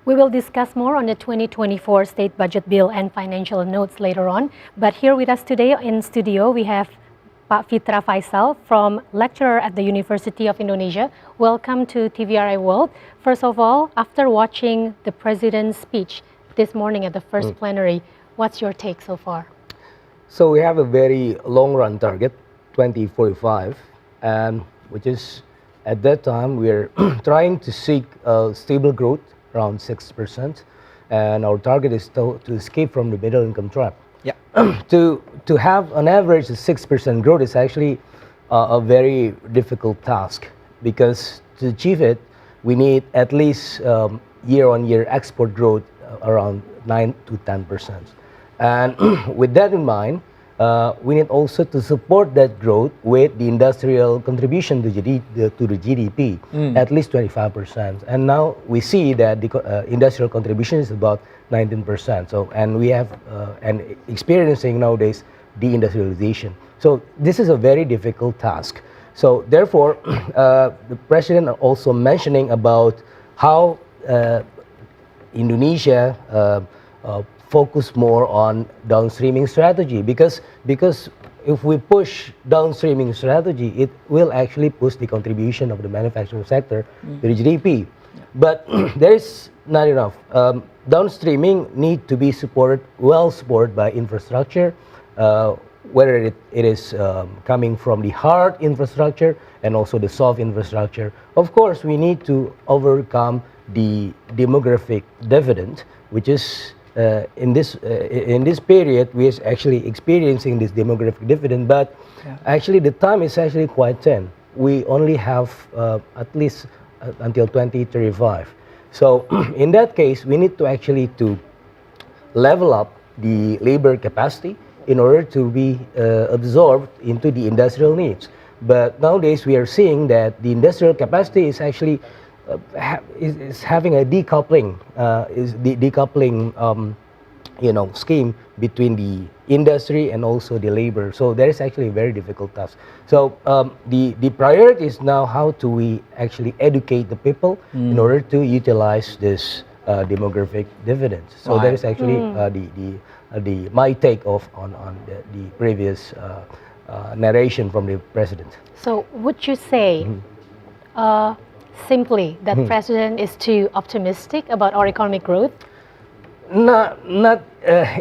We will discuss more on the 2024 State Budget Bill and financial notes later on. But here with us today in studio, we have Pak Fitra Faisal, from lecturer at the University of Indonesia. Welcome to TVRI World. First of all, after watching the President's speech this morning at the first plenary, what's your take so far? So we have a very long-run target, 2045, and which is, at that time, we're trying to seek stable growth, around 6%, and our target is to escape from the middle income trap. Yeah. To have an average of 6% growth is actually a very difficult task, because to achieve it, we need at least year-on-year export growth around 9 to 10%. And with that in mind, we need also to support that growth with the industrial contribution to the GDP, at least 25%. And now we see that the industrial contribution is about 19%. So, and we have and experiencing nowadays deindustrialization. So this is a very difficult task. So therefore, the president also mentioning about how Indonesia focus more on downstreaming strategy, because if we push downstreaming strategy, it will actually push the contribution of the manufacturing sector to the GDP. But there is not enough. Downstreaming need to be well supported by infrastructure, whether it is coming from the hard infrastructure and also the soft infrastructure. Of course, we need to overcome the demographic dividend, which is in this period we is actually experiencing this demographic dividend, but actually the time is actually quite thin. We only have at least until 2035. So in that case, we need to actually to level up the labor capacity in order to be absorbed into the industrial needs. But nowadays we are seeing that the industrial capacity is actually is having a decoupling, scheme between the industry and also the labor. So there is actually a very difficult task. So the priority is now how do we actually educate the people in order to utilize this demographic dividends. So there is actually my take on the previous narration from the president. So would you say simply that president is too optimistic about our economic growth? Not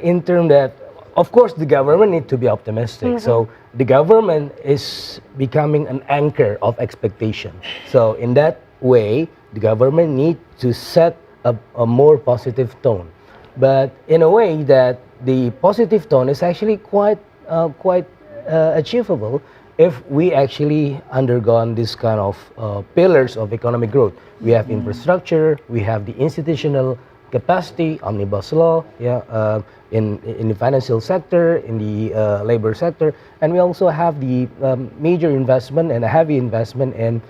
in terms that, of course, the government need to be optimistic. So the government is becoming an anchor of expectation. So in that way, the government need to set a more positive tone. But in a way that the positive tone is actually quite achievable if we actually undergone this kind of pillars of economic growth. We have infrastructure, we have the institutional capacity, omnibus law, in the financial sector, in the labor sector, and we also have the major investment and a heavy investment in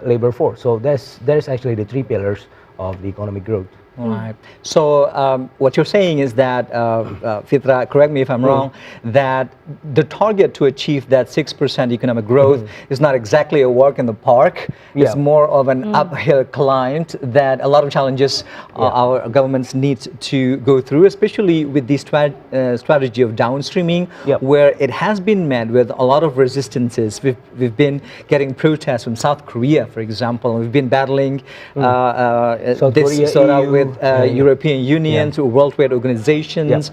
labor force. So there's actually the three pillars of the economic growth. Right. So what you're saying is that, Fitra, correct me if I'm wrong, that the target to achieve that 6% economic growth is not exactly a walk in the park. It's more of an uphill climb that a lot of challenges our governments need to go through, especially with the strategy of downstreaming, where it has been met with a lot of resistances. We've been getting protests from South Korea, for example. We've been battling this sort of with European Union to World Trade Organizations.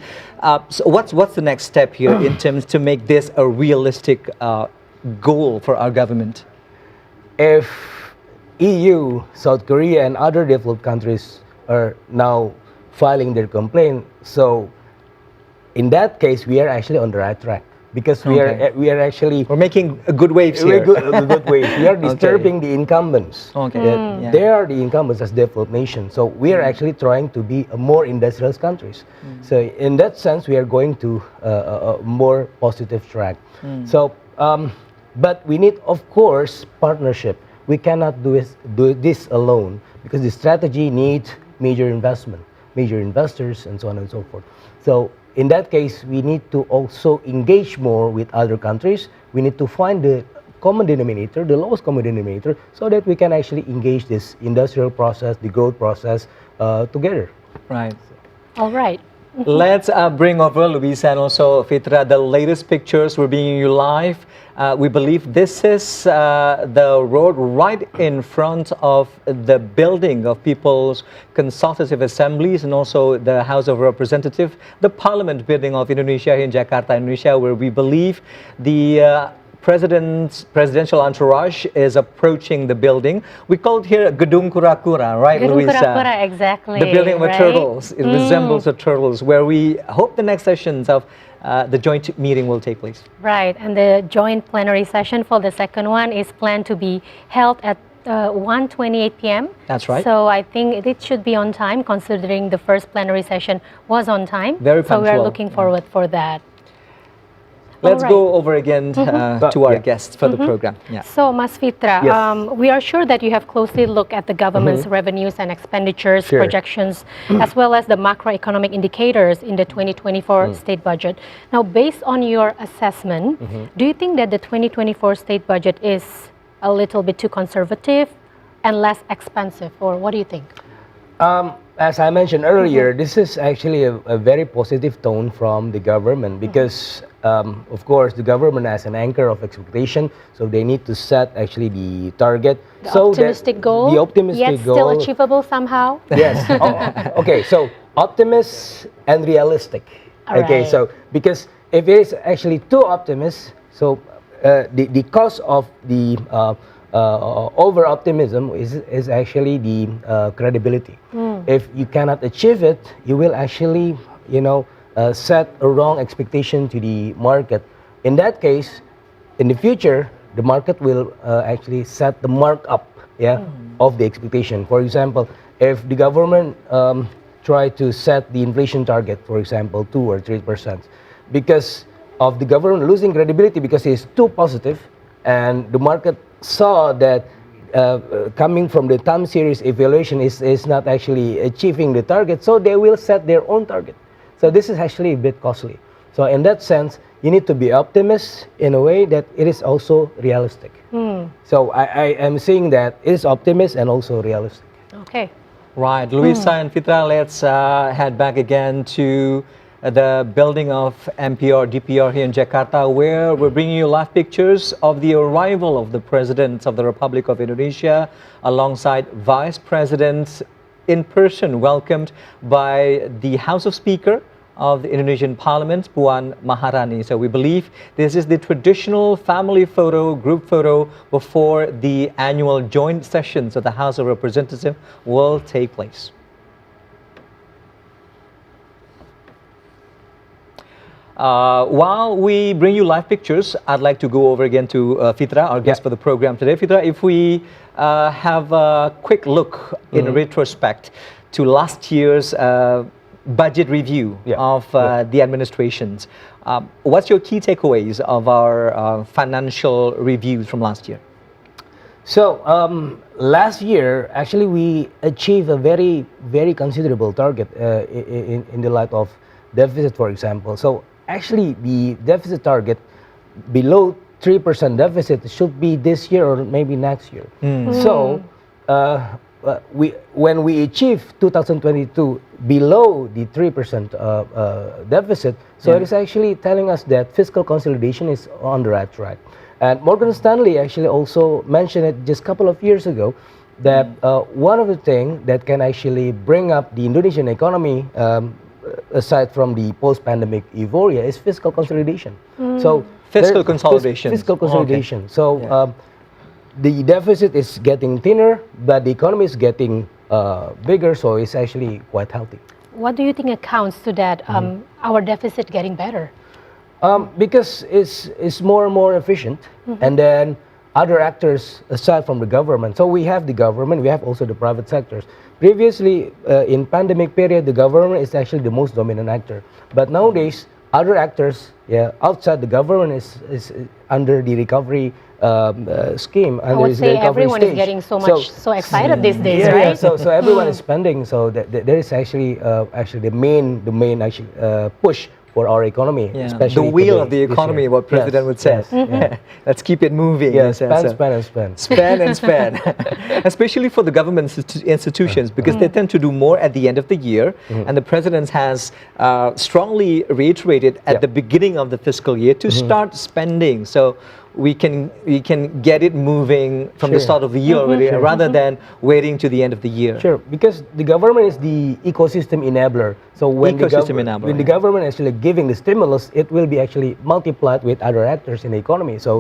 So what's the next step here in terms to make this a realistic goal for our government? If EU, South Korea, and other developed countries are now filing their complaint, so in that case we are actually on the right track. Because we are actually making a good waves here. Good waves. We are disturbing the incumbents. They are the incumbents as developed nations. So we are actually trying to be a more industrialized countries. So in that sense, we are going to a more positive track. So, but we need, of course, partnership. We cannot do this alone, because the strategy needs major investment, major investors, and so on and so forth. So in that case, we need to also engage more with other countries. We need to find the common denominator, the lowest common denominator, so that we can actually engage this industrial process, the growth process together. Right. All right. Let's bring over Luisa and also Fitra, the latest pictures. We're bringing you live. We believe this is the road right in front of the building of People's Consultative Assemblies and also the House of Representatives, the Parliament building of Indonesia here in Jakarta, Indonesia, where we believe the presidential entourage is approaching the building. We call it here Gedung Kura-Kura, right, Gedung Luisa? Kura-Kura, exactly. The building with right? turtles. It resembles the turtles, where we hope the next sessions of the joint meeting will take place. Right, and the joint plenary session for the second one is planned to be held at 1:28 p.m. That's right. So I think it should be on time, considering the first plenary session was on time. Very So we are punctual. looking forward for that. Let's All right. go over again to our Yeah. guests for the program. Yeah. So, Mas Fitra, Yes. we are sure that you have closely looked at the government's revenues and expenditures Sure. projections, as well as the macroeconomic indicators in the 2024 state budget. Now, based on your assessment, do you think that the 2024 state budget is a little bit too conservative and less expensive, or what do you think? As I mentioned earlier, this is actually a very positive tone from the government because, of course, the government has an anchor of expectation, so they need to set actually the target. The so optimistic goal, The optimistic yet goal. still achievable somehow? Yes. Okay, so optimist and realistic. All Okay, right. so because if it is actually too optimist, so the cause of the over optimism is actually the credibility. If you cannot achieve it, you will actually, set a wrong expectation to the market. In that case, in the future, the market will actually set the mark up, of the expectation. For example, if the government try to set the inflation target, for example, 2 or 3%, because of the government losing credibility because it's too positive, and the market saw that coming from the time series evaluation is not actually achieving the target, so they will set their own target. So this is actually a bit costly. So in that sense, you need to be optimist in a way that it is also realistic. So I am saying that it is optimist and also realistic. Okay. Right, Luisa and Fitra, let's head back again to the building of MPR, DPR here in Jakarta, where we're bringing you live pictures of the arrival of the President of the Republic of Indonesia alongside Vice Presidents in person, welcomed by the House of Speaker of the Indonesian Parliament, Puan Maharani. So we believe this is the traditional family photo, group photo, before the annual joint sessions of the House of Representatives will take place. While we bring you live pictures, I'd like to go over again to Fitra, our guest for the program today. Fitra, if we have a quick look in retrospect to last year's budget review of the administrations, what's your key takeaways of our financial reviews from last year? So last year, actually, we achieved a very, very considerable target in the light of deficit, for example. So actually, the deficit target below 3% deficit should be this year or maybe next year. So when we achieve 2022 below the 3% deficit, so it is actually telling us that fiscal consolidation is on the right track. And Morgan Stanley actually also mentioned it just a couple of years ago that one of the things that can actually bring up the Indonesian economy, aside from the post-pandemic euphoria, is fiscal consolidation. So Fiscal consolidation. Fiscal consolidation. Okay. So the deficit is getting thinner, but the economy is getting bigger, so it's actually quite healthy. What do you think accounts to that, our deficit getting better? Because it's more and more efficient, and then other actors aside from the government. So we have the government, we have also the private sectors. Previously, in pandemic period, the government is actually the most dominant actor. But nowadays, other actors, outside the government is under the recovery scheme. I would say everyone is getting so excited these days, right? So everyone is spending. So there is actually the main push for our economy, Yeah. especially The wheel today, of the this economy, year. what President Yes, would say. yes, yeah. Let's keep it moving. Yeah, in a sense. spend and spend. Spend and spend, especially for the government institutions, because they tend to do more at the end of the year, and the president has strongly reiterated at Yeah. the beginning of the fiscal year to start spending, so we can get it moving from the Sure. start of the year already, Sure. rather than waiting to the end of the year. Sure, because the government is the ecosystem enabler. So when Ecosystem enabler, when the yeah. government is actually giving the stimulus, it will be actually multiplied with other actors in the economy. So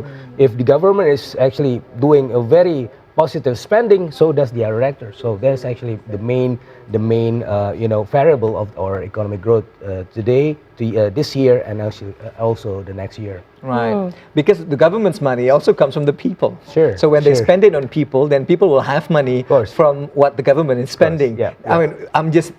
if the government is actually doing a very positive spending, so does the other actors. So that's actually the main variable of our economic growth today, this year, and actually also the next year. Right, because the government's money also comes from the people. Sure, So when they sure. spend it on people, then people will have money course. from what the government is spending. yeah, I mean, I'm just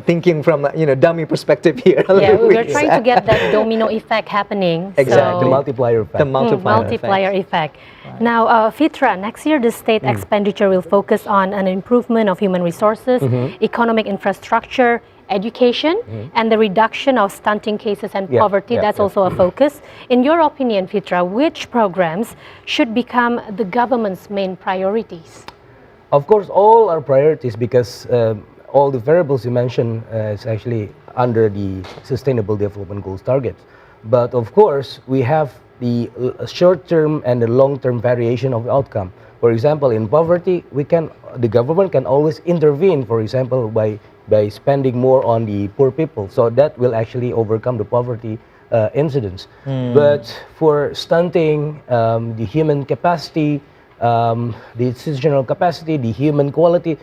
thinking from dummy perspective here. a Yeah, little we're bit. trying to get that domino effect happening. Exactly. The So, multiplier effect. The multiplier effect. Now, Fitra, next year the state expenditure will focus on an improvement of human resources, economic infrastructure, education, and the reduction of stunting cases and Yeah, poverty. yeah, That's yeah. also a focus. In your opinion, Fitra, which programs should become the government's main priorities? Of course, all our priorities, because all the variables you mentioned is actually under the Sustainable Development Goals targets. But of course, we have the short-term and the long-term variation of the outcome. For example, in poverty, the government can always intervene, for example, by spending more on the poor people. So that will actually overcome the poverty incidence. But for stunting, the human capacity, the institutional capacity, the human quality,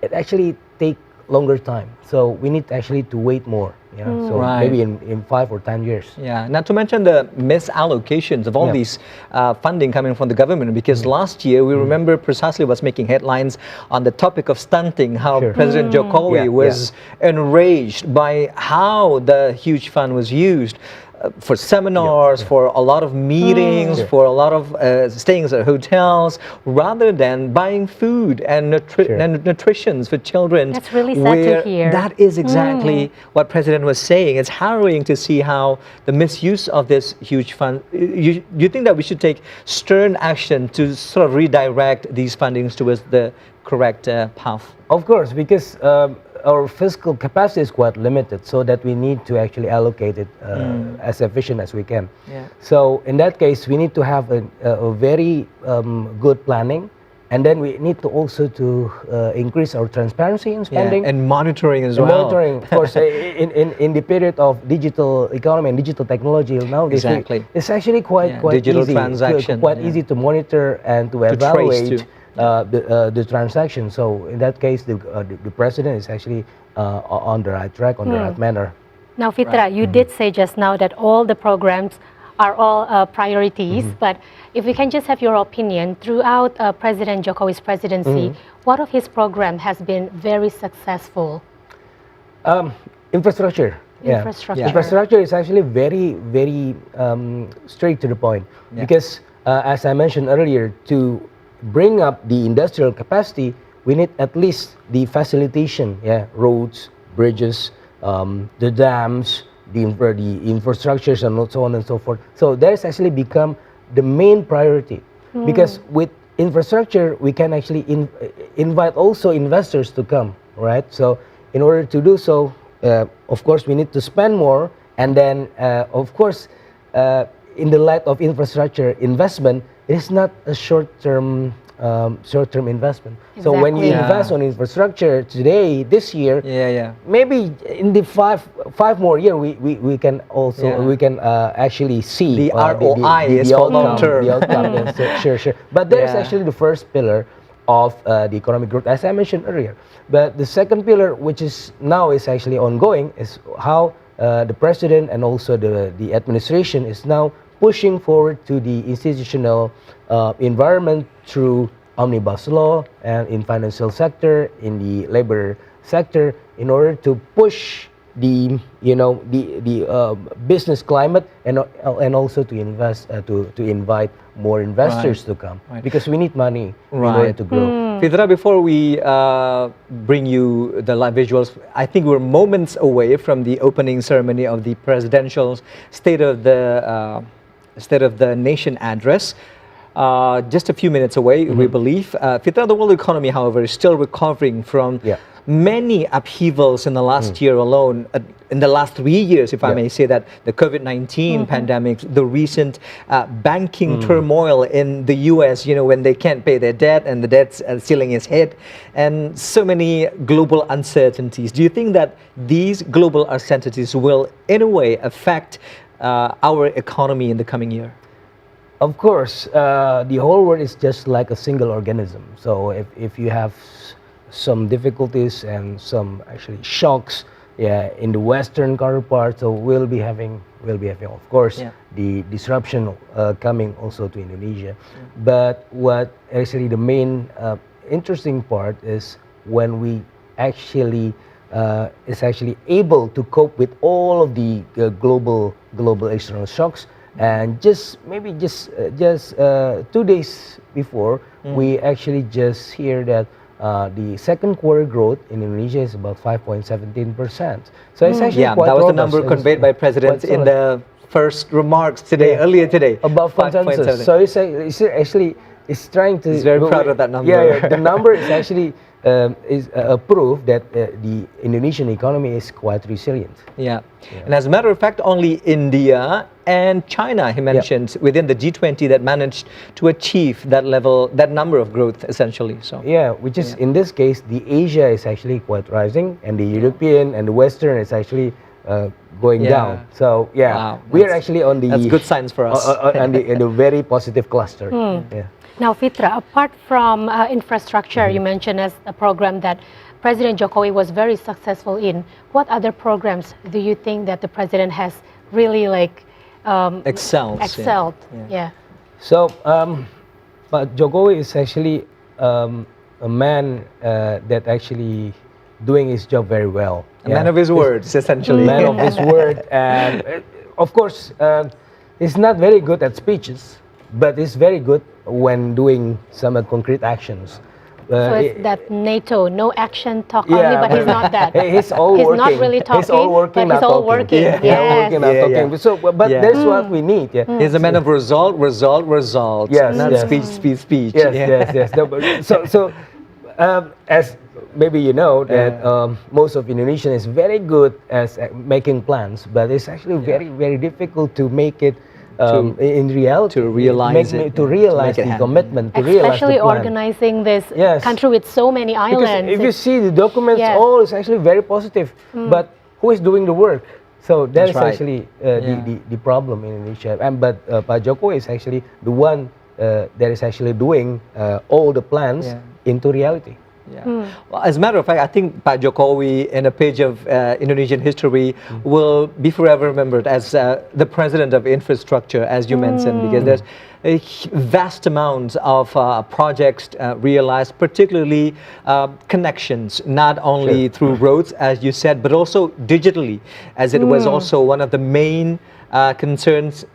it actually take longer time. So we need actually to wait more. Yeah. So Right. maybe in 5 or 10 years. Yeah, not to mention the misallocations of all Yeah. these funding coming from the government, because last year we remember precisely what's making headlines on the topic of stunting, how Sure. President Jokowi Yeah, was enraged by how the huge fund was used. For seminars, for a lot of meetings, Sure. for a lot of stayings at hotels, rather than buying food and Sure. nutritions for children. That's really sad to where hear. That is exactly what President was saying. It's harrowing to see how the misuse of this huge fund. You think that we should take stern action to sort of redirect these fundings towards the correct path? Of course, because our fiscal capacity is quite limited, so that we need to actually allocate it as efficient as we can. Yeah. So in that case, we need to have a very good planning, and then we need to also to increase our transparency in spending. And monitoring as And well. monitoring, of course, in the period of digital economy and digital technology now, Exactly. it's actually quite Digital easy, transaction, quite yeah. easy to monitor and to trace evaluate too. the transaction. So in that case, the president is actually on the right track, on the right manner. Now, Fitra, you did say just now that all the programs are all priorities, but if we can just have your opinion, throughout President Jokowi's presidency, what of his program has been very successful? Infrastructure. Yeah. Infrastructure. Infrastructure is actually very, very straight to the point. Yeah. Because as I mentioned earlier, to bring up the industrial capacity, we need at least the facilitation, roads, bridges, the dams, the infrastructures, and so on and so forth. So that's actually become the main priority, because with infrastructure we can actually invite also investors to come, right? So in order to do so, of course we need to spend more, and then of course in the light of infrastructure investment, it is not a short-term investment. So when you Exactly. invest on infrastructure today, this year, maybe in the five more year we can also we can actually see The ROI is for long term. The outcome, yes, sure. But there's Yeah. actually the first pillar of the economic growth, as I mentioned earlier. But the second pillar, which is now is actually ongoing, is how the president and also the administration is now pushing forward to the institutional environment through omnibus law and in financial sector, in the labor sector, in order to push the business climate, and also to invest to invite more investors to come, because we need money in order to grow. Fitra, before we bring you the live visuals, I think we're moments away from the opening ceremony of the presidential State of the Nation address. Just a few minutes away, we believe. Fitra, the world economy, however, is still recovering from many upheavals in the last year alone. In the last 3 years, if I may say that, the COVID-19 pandemic, the recent banking turmoil in the US, you know, when they can't pay their debt and the debt ceiling is hit, and so many global uncertainties. Do you think that these global uncertainties will, in a way, affect our economy in the coming year? Of course, the whole world is just like a single organism. So if you have some difficulties and some actually shocks, in the Western counterpart, so we'll be having, of course, the disruption coming also to Indonesia. But what actually the main interesting part is when we actually is actually able to cope with all of the global external shocks. And just 2 days before, we actually just hear that the second quarter growth in Indonesia is about 5.17%. So it's actually quite that was the robust. number conveyed by President in the first remarks today, earlier today. Above consensus. So it's actually trying to. He's very proud of that number. Yeah, the number is actually is a proof that the Indonesian economy is quite resilient. And as a matter of fact, only India and China, he mentioned, within the G20 that managed to achieve that level, that number of growth, essentially. So which is in this case, the Asia is actually quite rising, and the European and the Western is actually going down. So we are actually on the. That's good signs for us. In the very positive cluster. Now, Fitra, apart from infrastructure, you mentioned as a program that President Jokowi was very successful in. What other programs do you think that the president has really excelled? So, but Jokowi is actually a man that actually doing his job very well. A man of his words, essentially. Man of his word, and of course, he's not very good at speeches, but he's very good when doing some concrete actions. So it's that NATO, no action, talk only, but he's not that. He's all working. He's not really talking, he's all working, but he's all working. Yes. So, but that's what we need. He's a man of result, not speech. Yes. So, as maybe you know that most of Indonesia is very good at making plans, but it's actually very difficult to make it in reality, to realize it, to realize the commitment, to realize especially the plan. organizing this country with so many islands. Because if you see the documents, all is actually very positive, but who is doing the work? So that is actually the problem in Indonesia. But Pak Jokowi is actually the one that is actually doing all the plans into reality. Well, as a matter of fact, I think Pak Jokowi, in a page of Indonesian history, will be forever remembered as the president of infrastructure, as you mentioned, because there's a vast amount of projects realized, particularly connections, not only through roads, as you said, but also digitally, as it was also one of the main concerns,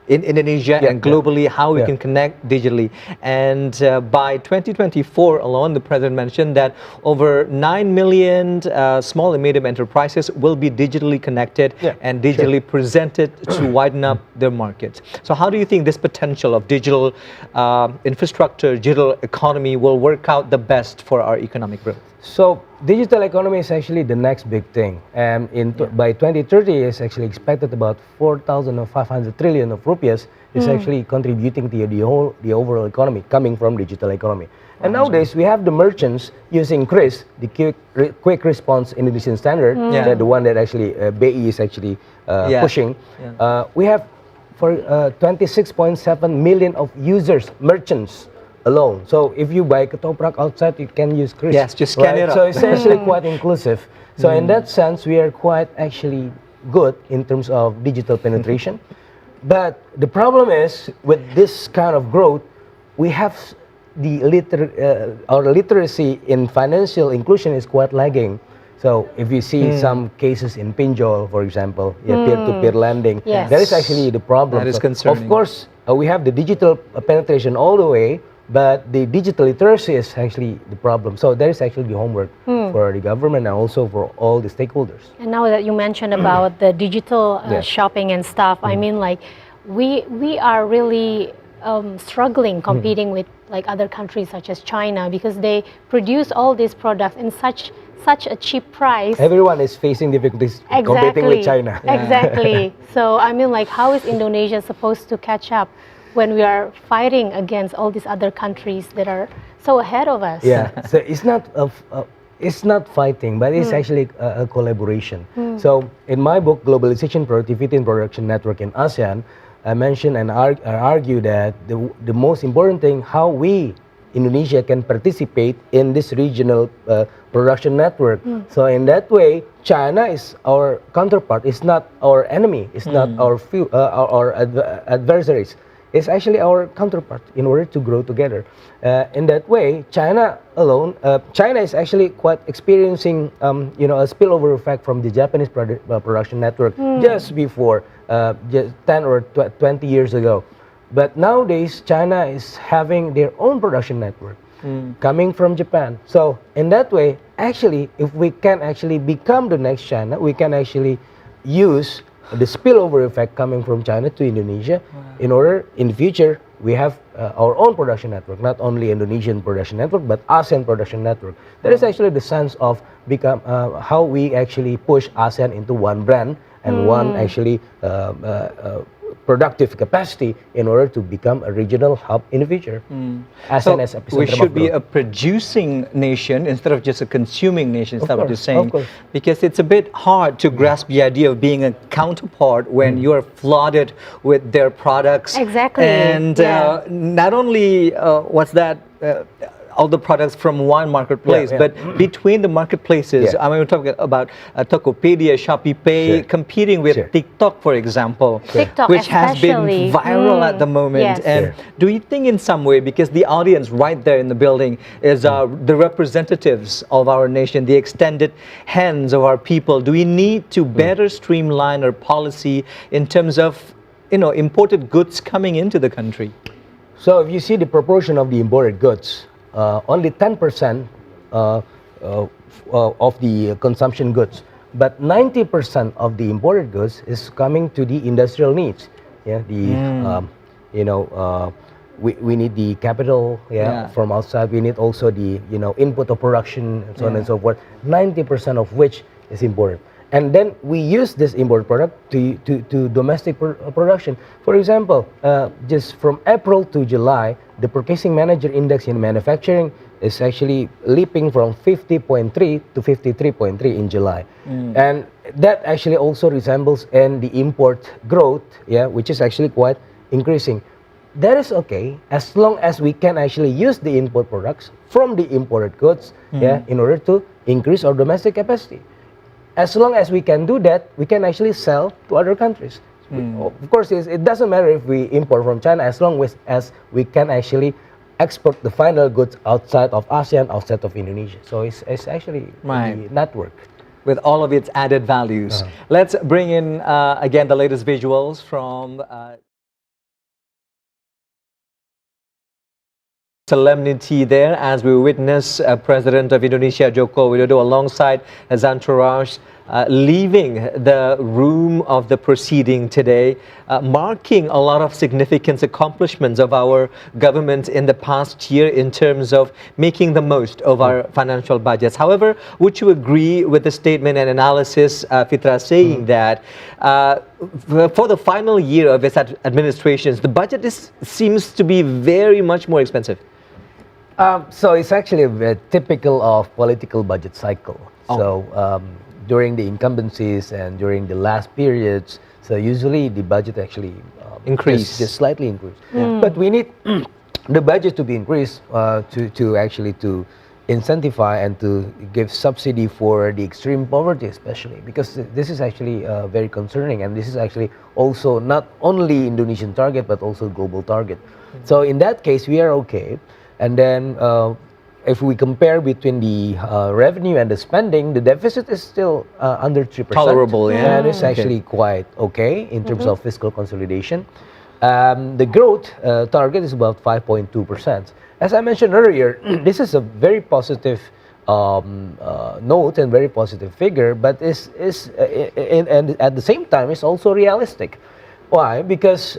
in Indonesia and globally, how we can connect digitally. And by 2024 alone, the president mentioned that over 9 million small and medium enterprises will be digitally connected and digitally presented to widen up their markets. So how do you think this potential of digital infrastructure, digital economy will work out the best for our economic growth? So digital economy is actually the next big thing, and by 2030 it's actually expected about 4,500 trillion of rupiahs is actually contributing to the overall economy coming from digital economy. And nowadays we have the merchants using KRIS, the quick response Indonesian standard, the one that actually BI is actually pushing. We have for 26.7 million of users, merchants alone. So if you buy ketoprak outside, you can use KRIS. Yes, just scan it up. So it's actually quite inclusive. So in that sense, we are quite actually good in terms of digital penetration. But the problem is with this kind of growth, we have the our literacy in financial inclusion is quite lagging. So if you see some cases in pinjol, for example, peer-to-peer lending, that is actually the problem. That is concerning. Of course, we have the digital penetration all the way, But the digital literacy is actually the problem. So that is actually the homework for the government and also for all the stakeholders. And now that you mentioned about the digital Yeah. shopping and stuff, I mean, like, we are really struggling competing with like other countries such as China, because they produce all these products in such a cheap price. Everyone is facing difficulties competing with China. Exactly. So I mean, like, how is Indonesia supposed to catch up when we are fighting against all these other countries that are so ahead of us? Yeah, so it's not fighting, but it's actually a collaboration. So in my book, Globalization, Productivity and Production Network in ASEAN, I mention and argue that the most important thing, how we, Indonesia, can participate in this regional production network. So in that way, China is our counterpart. It's not our enemy. It's not our adversaries. It's actually our counterpart in order to grow together. In that way, China alone, China is actually quite experiencing, a spillover effect from the Japanese production network just before, just 10 or 20 years ago. But nowadays, China is having their own production network coming from Japan. So in that way, actually, if we can actually become the next China, we can actually use the spillover effect coming from China to Indonesia in order, in the future, we have our own production network, not only Indonesian production network, but ASEAN production network. That is actually the sense of how we actually push ASEAN into one brand and one actually productive capacity in order to become a regional hub in the future. So ASEAN as epicenter we should of be growth. a producing nation instead of just a consuming nation, is that what you're course, saying? of course. Because it's a bit hard to grasp the idea of being a counterpart when you're flooded with their products. Exactly, And yeah. not only all the products from one marketplace, Yeah. but between the marketplaces. Yeah. I mean, we're talking about Tokopedia, Shopee Pay, Sure. competing with Sure. TikTok, for example, TikTok which has been especially. viral at the moment. Yes. And Sure. do you think in some way, because the audience right there in the building is the representatives of our nation, the extended hands of our people, do we need to better streamline our policy in terms of, imported goods coming into the country? So if you see the proportion of the imported goods, only 10% of the consumption goods, but 90% of the imported goods is coming to the industrial needs. Yeah, we need the capital from outside. We need also the input of production and so on and so forth. 90% of which is imported. And then we use this import product to domestic production. For example, just from April to July, the Purchasing Manager Index in manufacturing is actually leaping from 50.3 to 53.3 in July. And that actually also resembles in the import growth, which is actually quite increasing. That is okay as long as we can actually use the import products from the imported goods in order to increase our domestic capacity. As long as we can do that, we can actually sell to other countries. Of course, it doesn't matter if we import from China, as long as we can actually export the final goods outside of ASEAN, outside of Indonesia. So it's actually the network. With all of its added values. Let's bring in, again, the latest visuals from solemnity there as we witness President of Indonesia Joko Widodo alongside his entourage leaving the room of the proceeding today, marking a lot of significant accomplishments of our government in the past year in terms of making the most of our financial budgets. However, would you agree with the statement and analysis, Fitra, saying that for the final year of its administrations, the budget seems to be very much more expensive? So it's actually typical of political budget cycle. So during the incumbencies and during the last periods, so usually the budget actually just slightly increase. But we need the budget to be increased to actually to incentivize and to give subsidy for the extreme poverty, especially because this is actually very concerning, and this is actually also not only Indonesian target but also global target. So in that case, we are okay. And then if we compare between the revenue and the spending, the deficit is still under 3%. Tolerable, yeah. And it's actually quite okay in terms of fiscal consolidation. The growth target is about 5.2%. As I mentioned earlier, this is a very positive note and very positive figure, but and at the same time, it's also realistic. Why? Because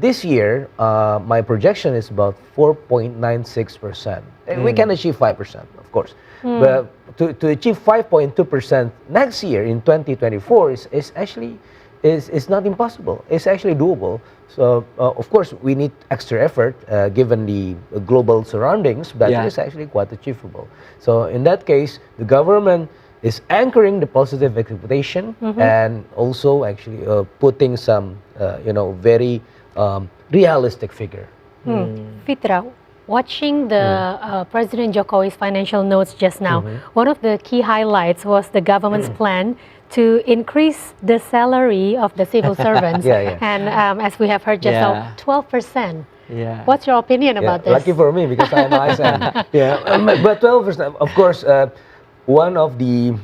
this year, my projection is about 4.96%. We can achieve 5%, of course. But to achieve 5.2% next year in 2024 is actually is not impossible. It's actually doable. So, of course, we need extra effort given the global surroundings, but Yeah. it's actually quite achievable. So, in that case, the government is anchoring the positive expectation and also actually putting some, very realistic figure. Fitra, watching the President Jokowi's financial notes just now, one of the key highlights was the government's plan to increase the salary of the civil servants. And as we have heard just now, 12%. Yeah. What's your opinion about this? Lucky for me because I'm ISM. But 12%, of course, one of the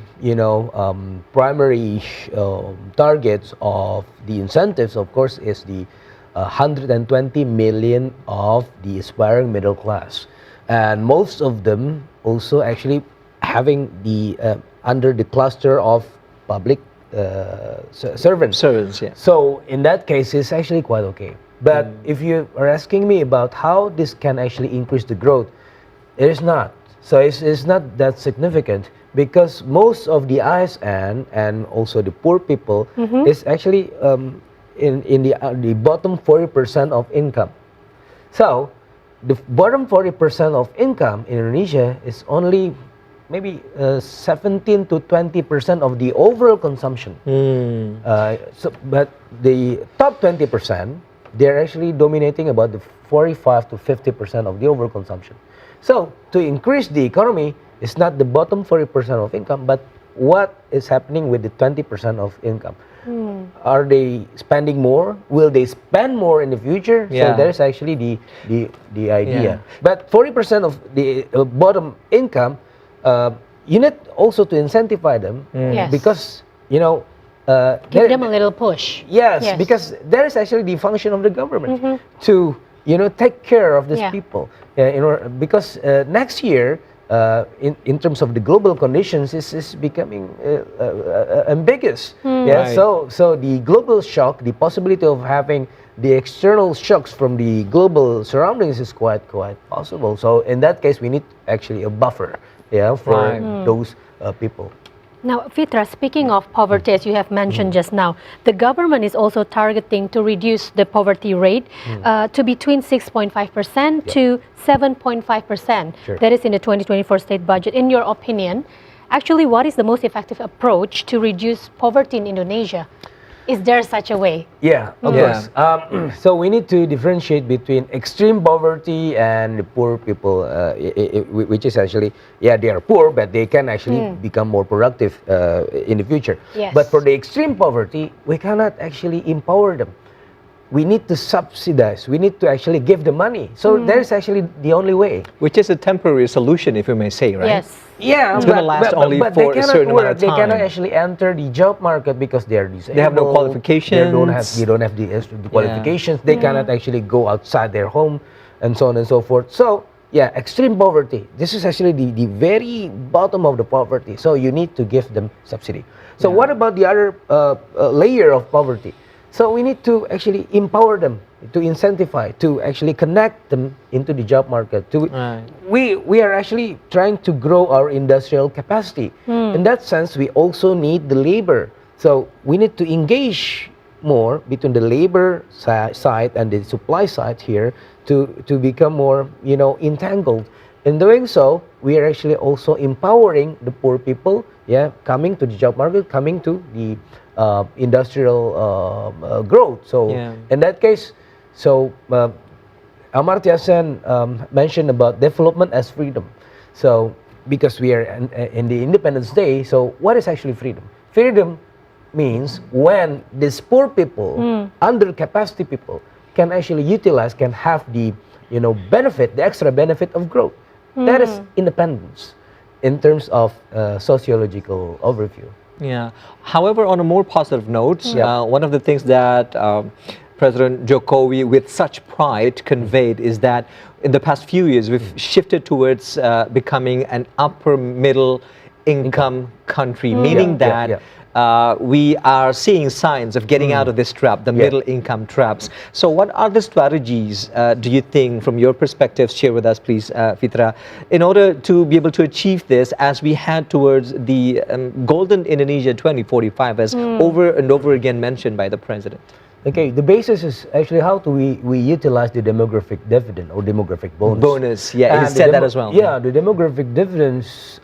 primary targets of the incentives, of course, is the 120 million of the aspiring middle class, and most of them also actually having the under the cluster of public servants. Servants, yeah. So in that case, it's actually quite okay. But if you are asking me about how this can actually increase the growth, it is not. So it's not that significant because most of the ISN and also the poor people is actually in the bottom 40% of income. So the bottom 40% of income in Indonesia is only maybe 17 to 20% of the overall consumption. But the top 20%, they're actually dominating about the 45 to 50% of the overall consumption. So to increase the economy, it's not the bottom 40% of income, but what is happening with the 20% of income. Are they spending more? Will they spend more in the future? Yeah. So there's actually the idea. Yeah. But 40% of the bottom income, you need also to incentivize them Yes. because Give them a little push. Yes, because that is actually the function of the government to take care of these Yeah. people. Because next year, in terms of the global conditions, is becoming ambiguous. Yeah, Right. so the global shock, the possibility of having the external shocks from the global surroundings is quite possible. So in that case, we need actually a buffer, for Right. those people. Now, Fitra, speaking of poverty, as you have mentioned just now, the government is also targeting to reduce the poverty rate to between 6.5% to 7.5%. Sure. That is in the 2024 state budget. In your opinion, actually, what is the most effective approach to reduce poverty in Indonesia? Is there such a way? Yeah, of course. So we need to differentiate between extreme poverty and the poor people, which is actually, they are poor, but they can actually become more productive in the future. Yes. But for the extreme poverty, we cannot actually empower them. We need to subsidize. We need to actually give the money. So there's actually the only way. Which is a temporary solution, if you may say, right? Yes. Yeah, It's gonna last only but for they a cannot certain amount of They cannot time. actually enter the job market because they are disabled. They have no qualifications. They don't have the qualifications. They cannot actually go outside their home, and so on and so forth. So extreme poverty. This is actually the very bottom of the poverty. So you need to give them subsidy. So what about the other layer of poverty? So we need to actually empower them, to incentivize, to actually connect them into the job market. We are actually trying to grow our industrial capacity. In that sense, we also need the labor. So we need to engage more between the labor side and the supply side here to become more entangled. In doing so, we are actually also empowering the poor people, coming to the job market, coming to the industrial growth. So in that case, Amartya Sen mentioned about development as freedom. So because we are in the Independence Day, so what is actually freedom? Freedom means when these poor people, under capacity people, can actually utilize, can have the benefit, the extra benefit of growth. That is independence in terms of sociological overview. Yeah. However, on a more positive note, one of the things that President Jokowi with such pride conveyed is that in the past few years we've shifted towards becoming an upper middle income country, meaning that we are seeing signs of getting out of this trap, the middle income traps. So what are the strategies, do you think, from your perspective, share with us, please, Fitra, in order to be able to achieve this as we head towards the Golden Indonesia 2045, as over and over again mentioned by the President? Okay, the basis is actually how do we utilize the demographic dividend or demographic bonus. Yeah, he said that as well. Yeah, the demographic dividends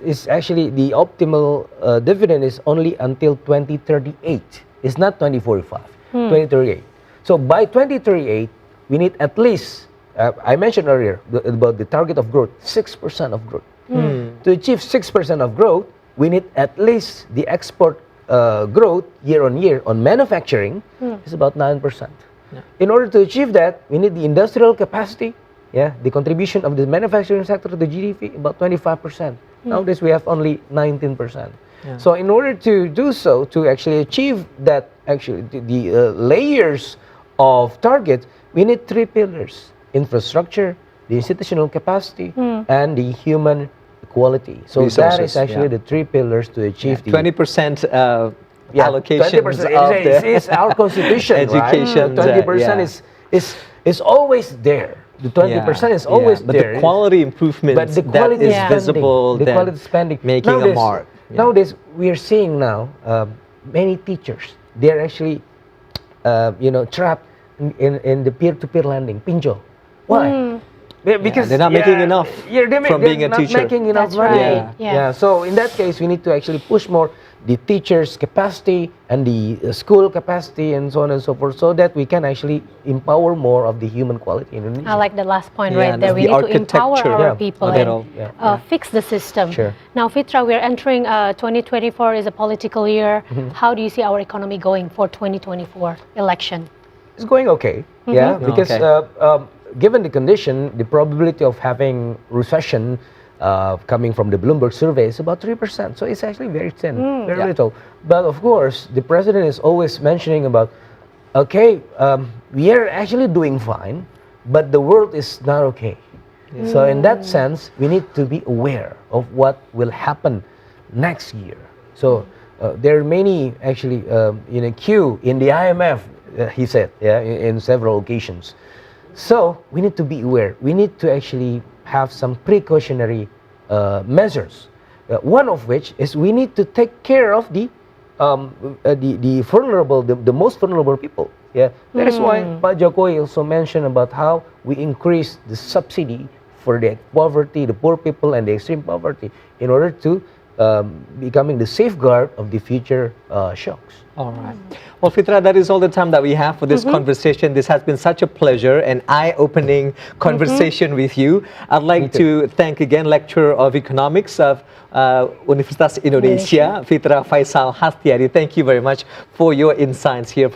is actually the optimal dividend is only until 2038. It's not 2045, 2038. So by 2038, we need at least, I mentioned earlier about the target of growth, 6% of growth. To achieve 6% of growth, we need at least the export growth year on year on manufacturing is about 9%. In order to achieve that, we need the industrial capacity, the contribution of the manufacturing sector to the GDP, about 25%. Nowadays, we have only 19%. So in order to do so, to actually achieve that, actually the layers of target, we need 3 pillars: infrastructure, the institutional capacity, and the human quality. So Resources, that is actually the 3 pillars to achieve the 20% allocation 20% is our constitution. Education, right? 20% is always there. The 20% is always but there. the quality improvement that is visible, the quality spending, making nowadays, a mark. Nowadays, we are seeing now many teachers. They are actually, trapped in the peer-to-peer lending, pinjol. Why? Because they're not making enough from being a teacher. Not making enough That's money. right. So in that case, we need to actually push more the teachers' capacity and the school capacity and so on and so forth, so that we can actually empower more of the human quality in Indonesia. I like the last point right there. We need to empower our people and fix the system. Sure. Now, Fitra, we're entering 2024 is a political year. How do you see our economy going for 2024 election? It's going okay. Because given the condition, the probability of having recession coming from the Bloomberg survey is about 3%. So it's actually very thin, very little. But of course, the president is always mentioning about, we are actually doing fine, but the world is not okay. So in that sense, we need to be aware of what will happen next year. So there are many actually in a queue in the IMF, he said, in several occasions. So we need to be aware. We need to actually have some precautionary measures. One of which is we need to take care of the vulnerable, the most vulnerable people. That is why Pak Jokowi also mentioned about how we increase the subsidy for the poverty, the poor people, and the extreme poverty in order to becoming the safeguard of the future shocks. All right. Well, Fitra, that is all the time that we have for this conversation. This has been such a pleasure and eye-opening conversation with you. I'd like to thank again Lecturer of Economics of Universitas Indonesia, Fitra Faisal Hastiari. Thank you very much for your insights here.